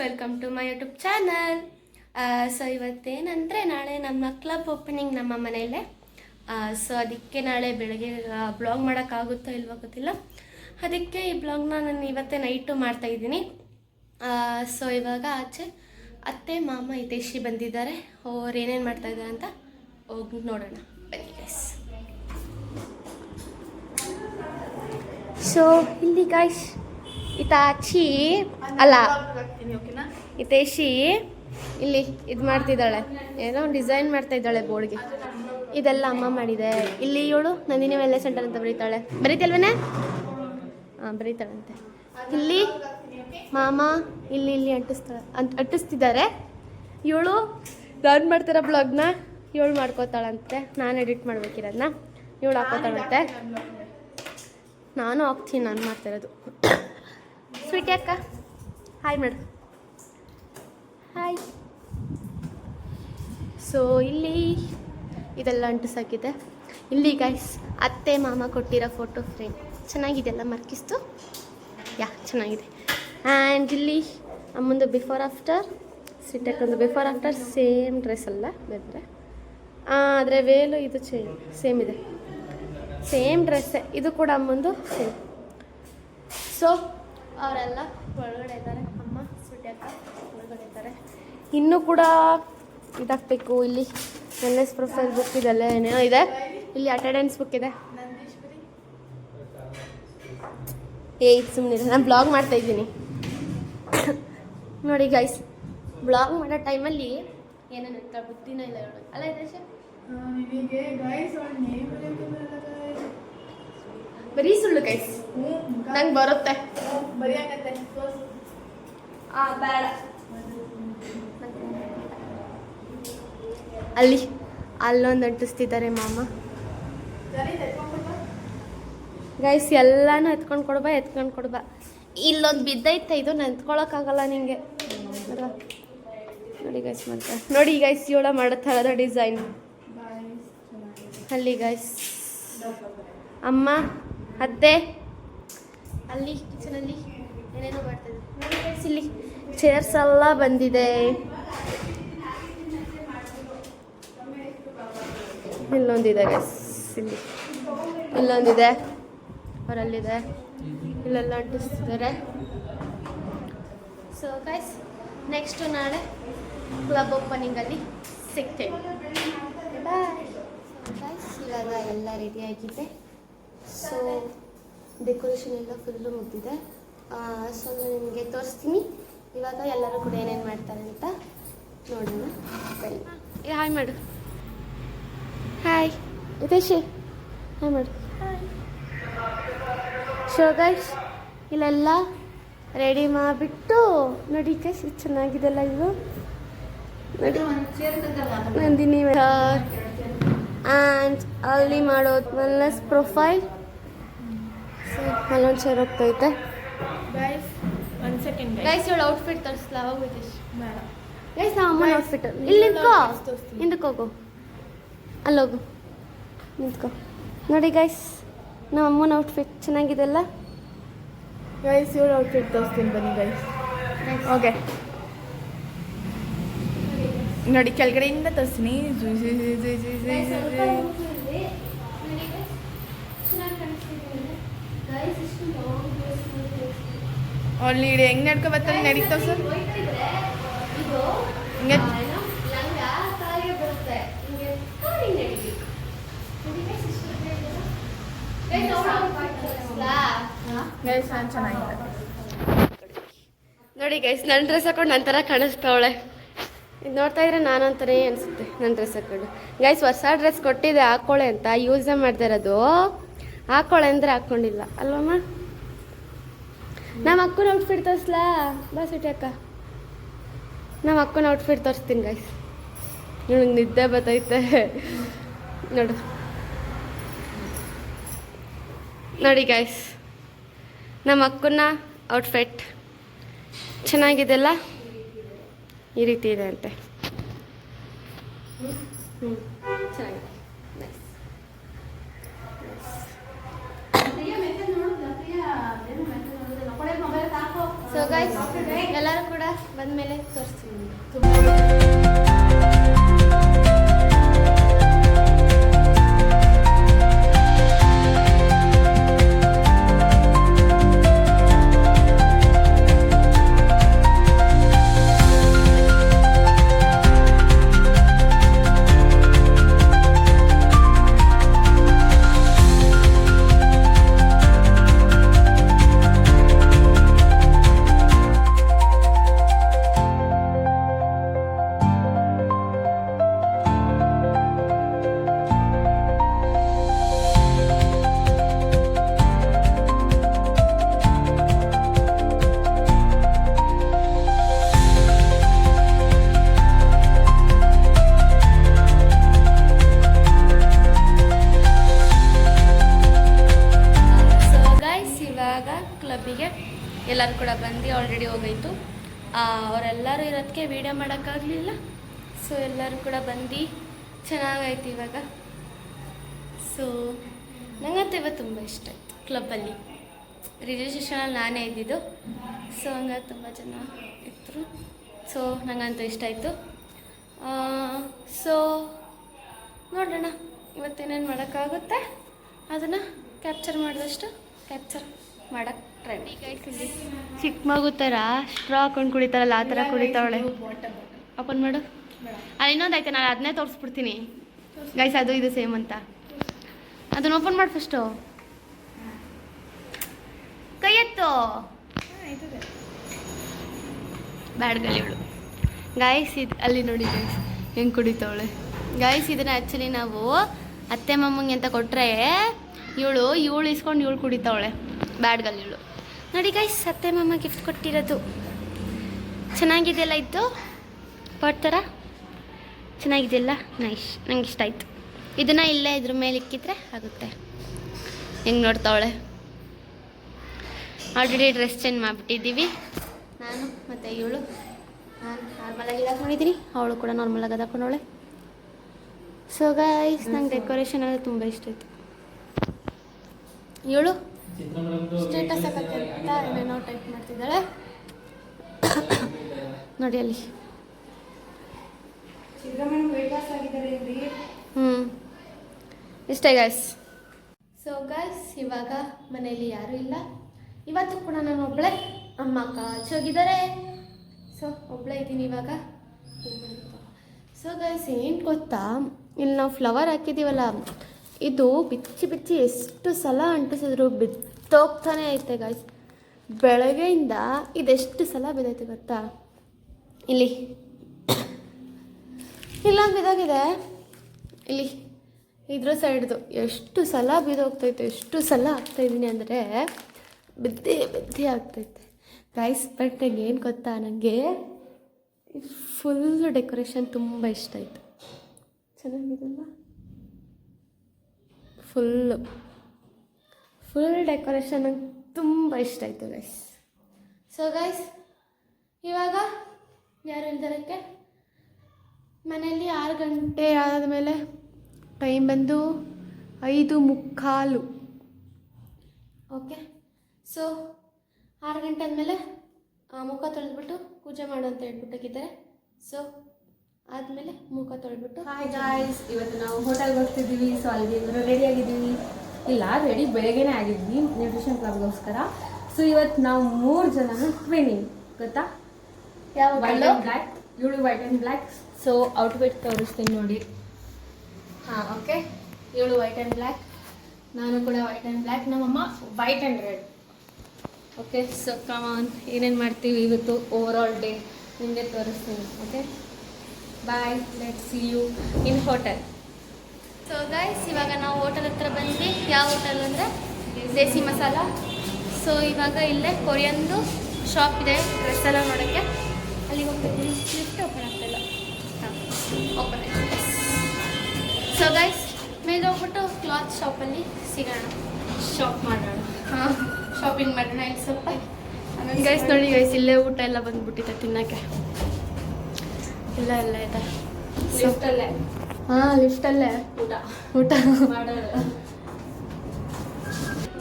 Welcome to my YouTube channel. So ಇವತ್ತೇನಂದರೆ ನಾಳೆ ನಮ್ಮ ಕ್ಲಬ್ ಓಪನಿಂಗ್ ನಮ್ಮ ಮನೆಯಲ್ಲೇ. ಸೊ ಅದಕ್ಕೆ ನಾಳೆ ಬೆಳಗ್ಗೆ ಬ್ಲಾಗ್ ಮಾಡೋಕ್ಕಾಗುತ್ತೋ ಇಲ್ವೋ ಗೊತ್ತಿಲ್ಲ. ಅದಕ್ಕೆ ಈ ಬ್ಲಾಗ್ನ ನಾನು ಇವತ್ತೇ ನೈಟು ಮಾಡ್ತಾಯಿದ್ದೀನಿ. ಸೊ ಇವಾಗ ಆಚೆ ಅತ್ತೆ ಮಾಮ ಹಿತೈಷಿ ಬಂದಿದ್ದಾರೆ. ಅವ್ರು ಏನೇನು ಮಾಡ್ತಾಯಿದ್ದಾರೆ ಅಂತ ಹೋಗಿ ನೋಡೋಣ ಬನ್ನಿ ಗೈಸ್. ಸೊ ಇಲ್ಲಿ ಗೈಸ್ ಹಿತಾಚಿ ಅಲ್ಲ ಹಿತೈಷಿ ಇಲ್ಲಿ ಇದು ಮಾಡ್ತಿದ್ದಾಳೆ, ಏನೋ ಡಿಸೈನ್ ಮಾಡ್ತಾ ಇದ್ದಾಳೆ ಬೋರ್ಡ್ಗೆ. ಇದೆಲ್ಲ ಅಮ್ಮ ಮಾಡಿದೆ. ಇಲ್ಲಿ ಇವಳು ನಂದಿನಿ ವೆಲ್ನೆಸ್ ಸೆಂಟರ್ ಅಂತ ಬರೀತಾಳೆ, ಬರೀತಲ್ವೇನೆ? ಹಾಂ ಬರೀತಾಳಂತೆ. ಇಲ್ಲಿ ಮಾಮ ಇಲ್ಲಿ ಅಂಟಿಸ್ತಿದ್ದಾರೆ. ಇವಳು ನಾನು ಮಾಡ್ತಿರೋ ಬ್ಲಾಗ್ನ ಇವಳು ಮಾಡ್ಕೋತಾಳಂತೆ, ನಾನು ಎಡಿಟ್ ಮಾಡ್ಬೇಕಿರೋದನ್ನ ಇವಳು ಹಾಕೋತಾಳಂತೆ. ನಾನು ಹಾಕ್ತೀನಿ, ನಾನು ಮಾಡ್ತಿರೋದು. ಸ್ವೀಟಿ ಅಕ್ಕ ಹಾಯ್ ಮೇಡಮ್, ಹಾಯ್. ಸೊ ಇಲ್ಲಿ ಇದೆಲ್ಲ ಅಂಟಿಸಾಕಿದೆ. ಇಲ್ಲಿ ಗೈಸ್ ಅತ್ತೆ ಮಾಮ ಕೊಟ್ಟಿರೋ ಫೋಟೋ ಫ್ರೇಮ್ ಚೆನ್ನಾಗಿದೆಯಲ್ಲ, ಮರ್ಕಿಸ್ತು ಯಾ ಚೆನ್ನಾಗಿದೆ. ಆ್ಯಂಡ್ ಇಲ್ಲಿ ಅಮ್ಮಂದು ಬಿಫೋರ್ ಆಫ್ಟರ್, ಸಿಟ್ಟಕ್ಕೊಂದು ಬಿಫೋರ್ ಆಫ್ಟರ್ ಸೇಮ್ ಡ್ರೆಸ್ ಅಲ್ಲ ಬೇರೆ, ಆದರೆ ವೇಲು ಇದು ಸೇಮ್ ಇದೆ, ಸೇಮ್ ಡ್ರೆಸ್ಸೇ ಇದು ಕೂಡ ಅಮ್ಮಂದು ಸೇಮ್. ಸೊ ಅವರೆಲ್ಲ ಒಳಗಡೆ ಇದ್ದಾರೆ, ಅಮ್ಮ ಸ್ವೀಟಿ ಅಕ್ಕ ಒಳಗಡೆ ಇದ್ದಾರೆ. ಇನ್ನೂ ಕೂಡ ಇದಾಗಬೇಕು. ಇಲ್ಲಿ ವೆಲ್ನೆಸ್ ಪ್ರೊಫೈಲ್ ಬುಕ್ ಇದೆಲ್ಲ ಏನೇನೋ ಇದೆ. ಇಲ್ಲಿ ಅಟೆಂಡೆನ್ಸ್ ಬುಕ್ ಇದೆ. ಸುಮ್ಮನೆ ನಾನು ಬ್ಲಾಗ್ ಮಾಡ್ತಾ ಇದ್ದೀನಿ ನೋಡಿ ಗೈಸ್. ಬ್ಲಾಗ್ ಮಾಡೋ ಟೈಮಲ್ಲಿ ಏನೇನು ಬುದ್ಧಿನ ಇಲ್ಲ ಹೇಳೋದು ಅಲ್ಲ ಇದೆ. ಬರೀ ಸುಳ್ಳು ಗೈಸ್, ನಂಗೆ ಬರುತ್ತೆ ಬೇಡ. ಅಲ್ಲೊಂದು ಅಂಟಿಸ್ತಿದ್ದಾರೆ ಮಾಮ. ಗೈಸ್ ಎಲ್ಲಾನು ಎತ್ಕೊಂಡು ಕೊಡ್ಬಾ. ಇಲ್ಲೊಂದು ಬಿದ್ದೈತೆ, ಇದು ನೆಂತ್ಕೊಳಕ್ಕಾಗಲ್ಲ ನಿಂಗೆ. ನೋಡಿ ಗೈಸ್ ಮಾಡ್ತಾರೆ, ನೋಡಿ ಗೈಸ್ ಇವಳ ಮಾಡೋ ಥರದ ಡಿಸೈನ್. ಅಲ್ಲಿ ಗೈಸ್ ಅಮ್ಮ ಅತ್ತೆ ಅಲ್ಲಿ ಕಿಚನಲ್ಲಿ ಏನೇನೋ ಮಾಡ್ತಾಯಿದ್ರು ನೋಡಿ ಗೈಸ್. ಇಲ್ಲಿ ಚೇರ್ಸ್ ಎಲ್ಲ ಬಂದಿದೆ. ಇಲ್ಲೊಂದಿದೆ ಗೈಸ್, ಇಲ್ಲೊಂದಿದೆ, ಅವರಲ್ಲಿದೆ, ಇಲ್ಲೆಲ್ಲ ಅಂಟಿಸ್ತಿದ್ದಾರೆ. ಸೊ ಗೈಸ್ ನೆಕ್ಸ್ಟು ನಾಳೆ ಕ್ಲಬ್ ಓಪನಿಂಗಲ್ಲಿ ಸಿಗ್ತೇವೆ. Bye guys. ಇವಾಗ ಎಲ್ಲ ರೆಡಿಯಾಗಿದೆ. ಸೊ ಡೆಕೋರೇಷನ್ ಎಲ್ಲ ಫುಲ್ಲು ಮುಗಿದಿದೆ. ಸೊ ನಾನು ನಿಮಗೆ ತೋರಿಸ್ತೀನಿ ಇವಾಗ ಎಲ್ಲರೂ ಕೂಡ ಏನೇನು ಮಾಡ್ತಾರೆ ಅಂತ ನೋಡೋಣ ಬನ್ನಿ. ಹಾಯ್ ಮಾಡು, ಹಾಯ್ ಹಿತೈಷಿ ಹಾಯ್ ಮಾಡು. ಸೊ ಗೈಸ್ ಇಲ್ಲೆಲ್ಲ ರೆಡಿ ಮಾಡಿಬಿಟ್ಟು ನೋಡಿ ಗೈಸ್ ಇದು ಚೆನ್ನಾಗಿದೆಲ್ಲ. ಇದು ನೋಡಿ ನಂದಿನಿ ಆ್ಯಂಡ್ ಅಲ್ಲಿ ಮಾಡೋದು ವೆಲ್ನೆಸ್ ಪ್ರೊಫೈಲ್. ಸೊ ಅಲ್ಲೊಂದು ಚೇರ್ ಹೋಗ್ತೈತೆ ಗೈಸ್. ಇವಳು ಔಟ್ಫಿಟ್ ತರಿಸ್ಲಾ ಹೋಗ್ಬಿಟ್ಟು ಗೈಸ್. ನಾವು ಅಮ್ಮನ ಔಟ್ಫಿಟ್ ಇಲ್ಲಿ ಹಿಂದಕ್ಕೆ ಹೋಗು, ಅಲ್ಲೋಗು ನಿಂತ್ಕೊ. ನೋಡಿ ಗೈಸ್ ನಮ್ಮ ಅಮ್ಮನ ಔಟ್ಫಿಟ್ ಚೆನ್ನಾಗಿದೆಲ್ಲ ಗೈಸ್. ಇವಳು ಔಟ್ಫಿಟ್ ತೋರಿಸ್ತೀನಿ ಬನ್ನಿ ಗೈಸ್. ಓಕೆ ನೋಡಿ ಕೆಳಗಡೆಯಿಂದ ತೋರಿಸ್ತೀನಿ. ಅಲ್ಲಿ ಹೆಂಗೆ ನಡ್ಕೊ ಬರ್ತಾರೆ ನಡೀತಾವ ಸರ್. ಹಿಂಗೆ ಚೆನ್ನಾಗಿದೆ ನೋಡಿ ಗೈಸ್. ನನ್ನ ಡ್ರೆಸ್ ಹಾಕೊಂಡು ನನ್ನ ಥರ ಕಾಣಿಸ್ತಾವಳೆ. ಇದು ನೋಡ್ತಾ ಇದ್ರೆ ನಾನು ಅಂತಾನೆ ಅನಿಸುತ್ತೆ ನನ್ನ ಡ್ರೆಸ್ ಹಾಕೊಂಡು. ಗೈಸ್ ಹೊಸ ಡ್ರೆಸ್ ಕೊಟ್ಟಿದ್ದೆ ಹಾಕ್ಕೊಳ್ಳೆ ಅಂತ, ಯೂಸೇ ಮಾಡ್ತಾ ಇರೋದು. ಹಾಕ್ಕೊಳ್ಳೆ ಅಂದರೆ ಹಾಕ್ಕೊಂಡಿಲ್ಲ ಅಲ್ವಮ್ಮ. ನಮ್ಮ ಅಕ್ಕನ ಔಟ್ಫಿಟ್ ತೋರಿಸ್ಲಾ ಬಾ ಸಿಟಿ ಅಕ್ಕ. ನಮ್ಮ ಅಕ್ಕನ ಔಟ್ಫಿಟ್ ತೋರಿಸ್ತೀನಿ ಗೈಸ್. ನಿಮಗೆ ನಿದ್ದೆ ಬರ್ತೈತೆ ನೋಡು. ನೋಡಿ ಗೈಸ್ ನಮ್ಮ ಅಕ್ಕನ ಔಟ್ಫಿಟ್ ಚೆನ್ನಾಗಿದೆಲ್ಲ, ಈ ರೀತಿ ಇದೆ ಅಂತೆ. ಚೆನ್ನಾಗಿದೆ, ನೈಸ್. ಸೊ ಗೈಸ್ ಎಲ್ಲರೂ ಕೂಡ ಬಂದಮೇಲೆ ತೋರಿಸ್ತೀನಿ. ಕ್ಲಬ್ಬಿಗೆ ಎಲ್ಲರೂ ಕೂಡ ಬಂದು ಆಲ್ರೆಡಿ ಹೋಗಾಯಿತು. ಅವರೆಲ್ಲರೂ ಇರೋದಕ್ಕೆ ವೀಡಿಯೋ ಮಾಡೋಕ್ಕಾಗಲಿಲ್ಲ. ಸೊ ಎಲ್ಲರೂ ಕೂಡ ಬಂದು ಚೆನ್ನಾಗಾಯ್ತು ಇವಾಗ. ಸೊ ನನಗಂತೂ ಇವತ್ತು ತುಂಬ ಇಷ್ಟ ಆಯಿತು. ಕ್ಲಬ್ಬಲ್ಲಿ ರಿಜಿಸ್ಟ್ರೇಷನಲ್ಲಿ ನಾನೇ ಇದ್ದಿದ್ದು. ಸೊ ಹಂಗಾಗಿ ತುಂಬ ಜನ ಇದ್ದರು. ಸೊ ನನಗಂತೂ ಇಷ್ಟ ಆಯಿತು. ಸೊ ನೋಡೋಣ ಇವತ್ತೇನೇನು ಮಾಡೋಕ್ಕಾಗುತ್ತೆ ಅದನ್ನು ಕ್ಯಾಪ್ಚರ್ ಮಾಡಿದಷ್ಟು ಕ್ಯಾಪ್ಚರ್ ಮಾಡಕ್ಕೆ ಟ್ರೈ. ಈಗ ಇಲ್ಲಿ ಚಿಕ್ಕ ಮಗು ಥರ ಸ್ಟ್ರಾ ಹಾಕೊಂಡು ಕುಡಿತಾರಲ್ಲ ಆ ಥರ ಕುಡಿತಾವಳೆ. ಓಪನ್ ಮಾಡು. ಅಲ್ಲಿ ಇನ್ನೊಂದು ಐತೆ, ನಾನು ಅದನ್ನೇ ತೋರಿಸ್ಬಿಡ್ತೀನಿ ಗೈಸ್. ಅದು ಇದು ಸೇಮ್ ಅಂತ. ಅದನ್ನು ಓಪನ್ ಮಾಡಿ ಫಸ್ಟು. ಕೈ ಎತ್ತು. ಬ್ಯಾಡ್ಗಲ್ಲಿ ಇವಳು ಗಾಯ್ಸ್. ಇದು ಅಲ್ಲಿ ನೋಡಿ ಗೈಸ್ ಹೆಂಗೆ ಕುಡಿತಾವಳೆ ಗಾಯ್ಸ್. ಇದನ್ನು ಆ್ಯಕ್ಚುಲಿ ನಾವು ಅತ್ತೆ ಮಾಮಂಗೆ ಅಂತ ಕೊಟ್ಟರೆ ಇವಳು ಇಸ್ಕೊಂಡು ಇವಳು ಕುಡಿತಾವಳೆ ಬ್ಯಾಡ್ಗಲ್ಲಿ ಇವಳು. ನೋಡಿ ಗೈಸ್ ಅತ್ತೆ ಮಾಮ ಗಿಫ್ಟ್ ಕೊಟ್ಟಿರೋದು ಚೆನ್ನಾಗಿದೆಯಲ್ಲ. ಇದ್ದು ಪಾಟ್ ಥರ ಚೆನ್ನಾಗಿದೆಯಲ್ಲ, ನೈಸ್. ನಂಗೆ ಇಷ್ಟ ಆಯಿತು. ಇದನ್ನು ಇಲ್ಲೇ ಇದ್ರ ಮೇಲೆ ಇಕ್ಕಿದ್ರೆ ಆಗುತ್ತೆ. ಹೆಂಗೆ ನೋಡ್ತಾವಳೆ. ಆಲ್ರೆಡಿ ಡ್ರೆಸ್ ಚೇಂಜ್ ಮಾಡಿಬಿಟ್ಟಿದ್ದೀವಿ ನಾನು ಮತ್ತು ಇವಳು. ನಾನು ನಾರ್ಮಲಾಗಿ ಹಾಕೊಂಡಿದ್ದೀನಿ, ಅವಳು ಕೂಡ ನಾರ್ಮಲಾಗಿ ಹಾಕೊಂಡವಳೆ. ಸೊ ಗೈಸ್ ನಂಗೆ ಡೆಕೋರೇಷನ್ ಎಲ್ಲ ತುಂಬ ಇಷ್ಟ ಆಯಿತು. ಇವಳು ಸ್ಟೇಟಸ್ ಹಾಕಂತ ಏನೇನೋ ಟೈಪ್ ಮಾಡ್ತಿದ್ದಾಳೆ ನೋಡಿ ಅಲ್ಲಿ. ಇಷ್ಟೇ ಗೈಸ್. ಸೊ ಗೈಸ್ ಇವಾಗ ಮನೆಯಲ್ಲಿ ಯಾರೂ ಇಲ್ಲ. ಇವತ್ತು ಕೂಡ ನಾನು ಒಬ್ಬಳೇ. ಅಮ್ಮ ಅಕ್ಕ ಹೋಗಿದ್ದಾರೆ. ಸೊ ಒಬ್ಬಳೇ ಇದ್ದೀನಿ ಇವಾಗ. ಸೊ ಗೈಸ್ ಏನು ಗೊತ್ತಾ, ಇಲ್ಲಿ ನಾವು ಫ್ಲವರ್ ಹಾಕಿದ್ದೀವಲ್ಲ, ಇದು ಬಿಚ್ಚಿ ಬಿಚ್ಚಿ ಎಷ್ಟು ಸಲ ಅಂಟಿಸಿದ್ರು ಬಿದ್ದೋಗ್ತಾನೆ ಐತೆ ಗಾಯ್ಸ್. ಬೆಳಗ್ಗೆಯಿಂದ ಇದೆಷ್ಟು ಸಲ ಬಿದ್ದೈತೆ ಗೊತ್ತಾ. ಇಲ್ಲಿ ಇಲ್ಲೊಂದು ಬಿದ್ದೋಗಿದೆ, ಇಲ್ಲಿ ಇದ್ರ ಸೈಡ್ದು ಎಷ್ಟು ಸಲ ಬಿದ್ದೋಗ್ತೈತೆ. ಎಷ್ಟು ಸಲ ಆಗ್ತಾಯಿದ್ದೀನಿ ಅಂದರೆ ಬಿದ್ದೆ ಆಗ್ತೈತೆ ಗಾಯ್ಸ್. ಬಟ್ ನಂಗೆ ಏನು ಗೊತ್ತಾ, ನನಗೆ ಫುಲ್ ಡೆಕೋರೇಷನ್ ತುಂಬ ಇಷ್ಟ ಆಯಿತು. ಚೆನ್ನಾಗಿದೆಲ್ಲ. ಫುಲ್ ಡೆಕೋರೇಷನ್ ನಂಗೆ ತುಂಬ ಇಷ್ಟ ಆಯಿತು ಗೈಸ್. ಸೊ ಗೈಸ್ ಇವಾಗ ಯಾರು ಇಲ್ದರಕ್ಕೆ ಮನೆಯಲ್ಲಿ 6 ಗಂಟೆ ಆದಮೇಲೆ ಟೈಮ್ ಬಂದು 5:45. ಓಕೆ. ಸೊ 6 ಗಂಟೆ ಆದಮೇಲೆ ಮುಖ ತೊಳೆದ್ಬಿಟ್ಟು ಪೂಜೆ ಮಾಡು ಅಂತ ಹೇಳ್ಬಿಟ್ಟಿದ್ದಾರೆ. ಸೊ ಆದಮೇಲೆ ಮುಖ ತೊಳೆದ್ಬಿಟ್ಟು. ಹಾಯ್ ಗಾಯ್ಸ್, ಇವತ್ತು ನಾವು ಹೋಟೆಲ್ಗೆ ಹೋಗ್ತಿದ್ದೀವಿ. ಸೊ ಅಲ್ಲಿ ರೆಡಿ ಆಗಿದ್ದೀವಿ. ಇಲ್ಲ ರೆಡಿ ಬೆಳಗ್ಗೆನೇ ಆಗಿದ್ವಿ ನ್ಯೂಟ್ರಿಷನ್ ಕ್ಲಬ್ಗೋಸ್ಕರ. ಸೊ ಇವತ್ತು ನಾವು 3 ಜನ ಟ್ರೈನಿಂಗ್ ಗೊತ್ತಾ. ಯಾವ ವೈಟ್ ಆ್ಯಂಡ್ ಬ್ಲ್ಯಾಕ್, ಇವಳು white and black. So outfit ತೋರಿಸ್ತೀನಿ ನೋಡಿ. ಹಾಂ ಓಕೆ. ಇವಳು ವೈಟ್ ಆ್ಯಂಡ್ ಬ್ಲ್ಯಾಕ್, ನಾನು ಕೂಡ ವೈಟ್ ಆ್ಯಂಡ್ ಬ್ಲ್ಯಾಕ್, ನಮ್ಮಮ್ಮ white and red. Okay. So come on ಏನೇನು ಮಾಡ್ತೀವಿ ಇವತ್ತು ಓವರ್ ಆಲ್ ಡೇ ನಿಮಗೆ ತೋರಿಸ್ತೀನಿ. Okay bye. Let's see you in hotel. So guys ಇವಾಗ ನಾವು ಹೋಟೆಲ್ ಹತ್ರ ಬಂದ್ವಿ. ಯಾವ ಹೋಟೆಲ್ ಅಂದರೆ ದೇಸಿ ಮಸಾಲ. ಸೊ ಇವಾಗ ಇಲ್ಲೇ ಕೊರಿಯನ್ದು ಶಾಪ್ ಇದೆ ಡ್ರೆಸ್ ಎಲ್ಲ ನೋಡೋಕ್ಕೆ. ಅಲ್ಲಿಗೆ ಹೋಗ್ತಿದ್ದೀನಿ. ಲಿಫ್ಟ್ ಓಪನ್ ಆಗ್ತಾಯಿಲ್ಲ. ಹಾಂ ಓಪನ್ ಆಯಿತು. ಸೊ ಗೈಸ್ ಮೇಲೆ ಹೋಗ್ಬಿಟ್ಟು ಕ್ಲಾತ್ ಶಾಪಲ್ಲಿ ಸಿಗೋಣ, ಶಾಪ್ ಮಾಡೋಣ. ಹಾಂ ಶಾಪಿಂಗ್ ಮಾಡೋಣ ಇಲ್ಲಿ ಸ್ವಲ್ಪ. ಗೈಸ್ ನೋಡಿ ಗೈಸ್ ಇಲ್ಲೇ ಊಟ ಎಲ್ಲ ಬಂದುಬಿಟ್ಟಿದೆ ತಿನ್ನೋಕ್ಕೆ. ಇಲ್ಲ ಇದೆ ಲಿಫ್ಟಲ್ಲೇ. ಹಾಂ ಲಿಫ್ಟಲ್ಲೇ ಊಟ ಮಾಡೋಣ.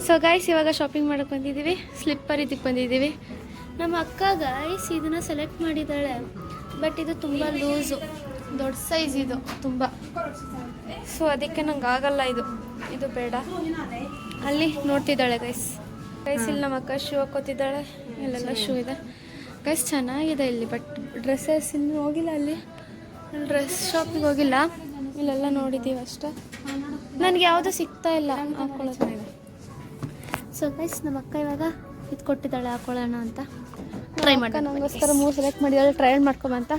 ಸೊ ಗೈಸ್ ಇವಾಗ ಶಾಪಿಂಗ್ ಮಾಡೋಕ್ಕೆ ಬಂದಿದ್ದೀವಿ. ಸ್ಲಿಪ್ಪರ್ ಇದಕ್ಕೆ ಬಂದಿದ್ದೀವಿ. ನಮ್ಮ ಅಕ್ಕ ಗೈಸ್ ಇದನ್ನು ಸೆಲೆಕ್ಟ್ ಮಾಡಿದ್ದಾಳೆ, ಬಟ್ ಇದು ತುಂಬ ಲೂಸು, ದೊಡ್ಡ ಸೈಜ್ ಇದು ತುಂಬ. ಸೊ ಅದಕ್ಕೆ ನಂಗೆ ಆಗಲ್ಲ ಇದು, ಇದು ಬೇಡ. ಅಲ್ಲಿ ನೋಡ್ತಿದ್ದಾಳೆ ಗೈಸ್. ಇಲ್ಲಿ ನಮ್ಮ ಅಕ್ಕ ಶೂ ಹಾಕೋತಿದ್ದಾಳೆ, ಇಲ್ಲೆಲ್ಲ ಶೂ ಇದೆ ಗೈಸ್. ಚೆನ್ನಾಗಿದೆ ಇಲ್ಲಿ, ಬಟ್ ಡ್ರೆಸ್ಸಸ್ ಇನ್ನೂ ಹೋಗಿಲ್ಲ. ಅಲ್ಲಿ ಡ್ರೆಸ್ ಶಾಪಿಗೆ ಹೋಗಿಲ್ಲ, ಇಲ್ಲೆಲ್ಲ ನೋಡಿದ್ದೀವಿ ಅಷ್ಟೇ. ನನಗೆ ಯಾವುದೂ ಸಿಗ್ತಾ ಇಲ್ಲ ಹಾಕೊಳ್ಳೋದು. ಸೊ ಗೈಸ್ ನಮ್ಮ ಅಕ್ಕ ಇವಾಗ ಇದು ಕೊಟ್ಟಿದ್ದಾಳೆ ಹಾಕೊಳ್ಳೋಣ ಅಂತ. ಟ್ರೈ ಮಾಡಿ ನನಗೋಸ್ಕರ 3 ಸೆಲೆಕ್ಟ್ ಮಾಡಿದ್ದಾಳೆ, ಟ್ರೈ ಮಾಡ್ಕೊಂಬಂತ.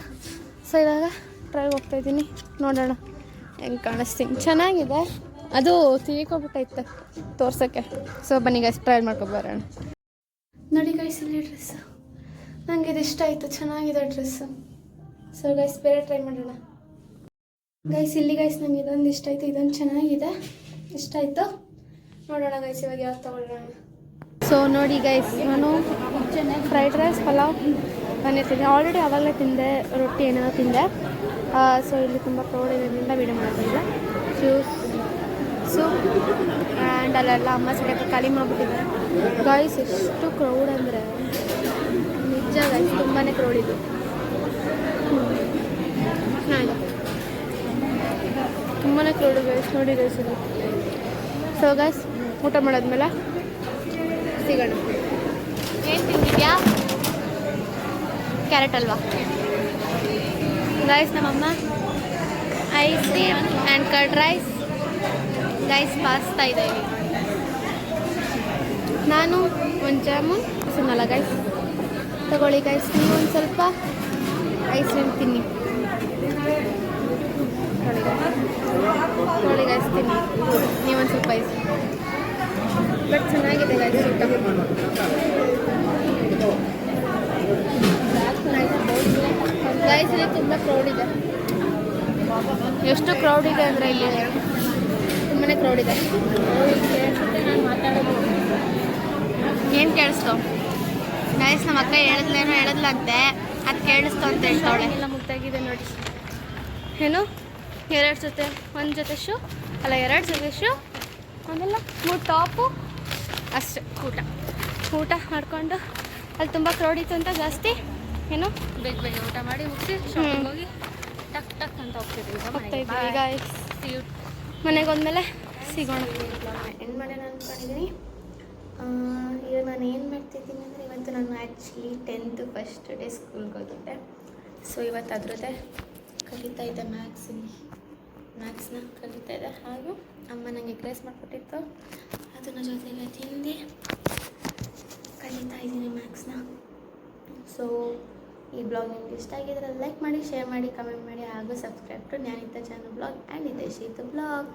ಸೊ ಇವಾಗ ಟ್ರೈ ಹೋಗ್ತಾಯಿದ್ದೀನಿ, ನೋಡೋಣ ಹೆಂಗೆ ಕಾಣಿಸ್ತೀನಿ. ಚೆನ್ನಾಗಿದೆ, ಅದು ತೀಕೋಬಿಟ್ಟೈತೆ ತೋರ್ಸೋಕ್ಕೆ. ಸೊ ಬನ್ನಿ ಗೈಸ್ ಟ್ರೈ ಮಾಡ್ಕೊಬರೋಣ. ನೋಡಿ ಗೈಸ್ ಇಲ್ಲಿ ಡ್ರೆಸ್ಸು, ನನಗೆ ಇದು ಇಷ್ಟ ಆಯಿತು, ಚೆನ್ನಾಗಿದೆ ಡ್ರೆಸ್ಸು. ಸೊ ಗೈಸ್ ಬೇರೆ ಟ್ರೈ ಮಾಡೋಣ. ಗೈಸ್ ಇಲ್ಲಿ ಗೈಸ್ ನನಗೆ ಇದೊಂದು ಇಷ್ಟ ಆಯಿತು, ಇದೊಂದು ಚೆನ್ನಾಗಿದೆ, ಇಷ್ಟ ಆಯಿತು. ನೋಡೋಣ ಗೈಸ್ ಇವಾಗ ಯಾವ್ದು ತೊಗೊಳ್ಳೋಣ. ಸೊ ನೋಡಿ ಗೈಸ್, ನಾನು ಫ್ರೈಡ್ ರೈಸ್ ಪಲಾವ್ ಮನೆ ತಿಂದೆ ಆಲ್ರೆಡಿ, ಆವಾಗಲೇ ತಿಂದೆ, ರೊಟ್ಟಿ ಏನೋ ತಿಂದೆ. ಸೊ ಇಲ್ಲಿ ತುಂಬ ಕ್ರೌಡ್ ಇರೋದ್ರಿಂದ ವೀಡಿಯೋ ಮಾಡ್ತಾಯಿದ್ದೆ. ಜ್ಯೂಸ್ ಸೂಪ್ ಆ್ಯಂಡ್ ಅಲ್ಲೆಲ್ಲ ಅಮ್ಮ ಸಡಕ್ಕೆ ಖಾಲಿ ಮಾಡಿಬಿಟ್ಟಿದ್ದಾರೆ ಗೈಸ್. ಎಷ್ಟು ಕ್ರೌಡ್ ಅಂದರೆ ನಿಜ ಗೈಸ್, ತುಂಬಾ ಕ್ರೌಡ್ ಇದು. ತುಂಬಾ ಕ್ರೌಡ್ ಗೈಸ್, ನೋಡಿ ಗೈಸ್ ಇದು. ಸೊ ಗೈಸ್ ಊಟ ಮಾಡಾದ್ಮೇಲೆ ಸಿಗೋಣ. ಏನು ತಿಂದಿದ್ಯಾ? ಕ್ಯಾರೆಟ್ ಅಲ್ವಾ ಗೈಸ್. ನಮ್ಮಮ್ಮ ice cream and curd rice guys pasta ಇದೆ. ನಾನು ಒಂದು ಜಾಮೂನ್ ತಿನ್ನಲ್ಲ ಗೈಸ್. ತಗೊಳ್ಳಿ ಗೈಸ್, ನೀವು ಒಂದು ಸ್ವಲ್ಪ ಐಸ್ ಕ್ರೀಮ್ ತಿನ್ನಿ. ನೋಡಿ ಗೈಸ್ ತಿನ್ನಿ, ನೀವೊಂದು ಸ್ವಲ್ಪ ಐಸ್. ಬಟ್ ಚೆನ್ನಾಗಿದೆ ಗೈಸ್ ಊಟ. ಗೈಸ್ ಇಲ್ಲಿ ತುಂಬ ಕ್ರೌಡ್ ಇದೆ. ಎಷ್ಟು ಕ್ರೌಡ್ ಇದೆ ಅಂದರೆ ಇಲ್ಲಿ ತುಂಬಾ ಕ್ರೌಡ್ ಇದೆ. ನಾನು ಮಾತಾಡೋದು ಏನು ಕೇಳಿಸ್ತು ಗೈಸ್? ನಮ್ಮ ಅಕ್ಕ ಹೇಳಿದ್ಲಂತೆ, ಅದು ಕೇಳಿಸ್ತು ಅಂತ ಹೇಳ್ತಾವಳೆ. ಎಲ್ಲ ಮುಗ್ದಾಗಿದೆ ನೋಡಿ. ಏನು 2 ಜೊತೆ, 1 ಜೊತೆ ಶೂ ಅಲ್ಲ, 2 ಜೊತೆ ಶೂ, ಆಮೇಲೆ 3 ಟಾಪು ಅಷ್ಟೇ. ಊಟ ಮಾಡಿಕೊಂಡು ಅಲ್ಲಿ ತುಂಬ ಕ್ರೌಡ್ ಇತ್ತು ಅಂತ ಜಾಸ್ತಿ ಏನು ಬೇಗ ಊಟ ಮಾಡಿ ಮುಗಿಸಿ ಶಾಪಿಂಗ್ ಹೋಗಿ ಟಕ್ ಟಕ್ ಅಂತ ಹೋಗ್ತಿದ್ವಿ. ಈಗ ಮನೆಗೆ ಹೋದ್ಮೇಲೆ ಸಿಗೋಣ. ಎಂಡ್ ಮಾಡೋಣ ಅಂದ್ಕೊಂಡಿದ್ದೀನಿ. ಈಗ ನಾನು ಏನು ಮಾಡ್ತಿದ್ದೀನಿ ಅಂದರೆ, ಇವತ್ತು ನಾನು ಆ್ಯಕ್ಚುಲಿ 10th ಫಸ್ಟ್ ಡೇ ಸ್ಕೂಲ್ಗೆ ಹೋಗಿದ್ದೆ. ಸೊ ಇವತ್ತು ಅದ್ರದ್ದೇ ಕಲಿತಾ ಇದ್ದೆ, ಮ್ಯಾಥ್ಸ್ನ ಕಲಿತಾ ಇದ್ದೆ. ಹಾಗೂ ಅಮ್ಮ ನನಗೆ ಎಗ್ ರೈಸ್ ಮಾಡಿಕೊಟ್ಟಿತ್ತು, ಅದನ್ನ ಜೊತೆಗೆ ತಿಂದು ಕಲಿತಾ ಇದ್ದೀನಿ ಮ್ಯಾಥ್ಸ್ನ. ಸೊ ಈ ಬ್ಲಾಗ್ ನಿಮ್ಗೆ ಇಷ್ಟ ಆಗಿದ್ರೆ ಲೈಕ್ ಮಾಡಿ, ಶೇರ್ ಮಾಡಿ, ಕಮೆಂಟ್ ಮಾಡಿ, ಹಾಗೂ subscribe to Gnanitha channel blog and Hitaishi blog.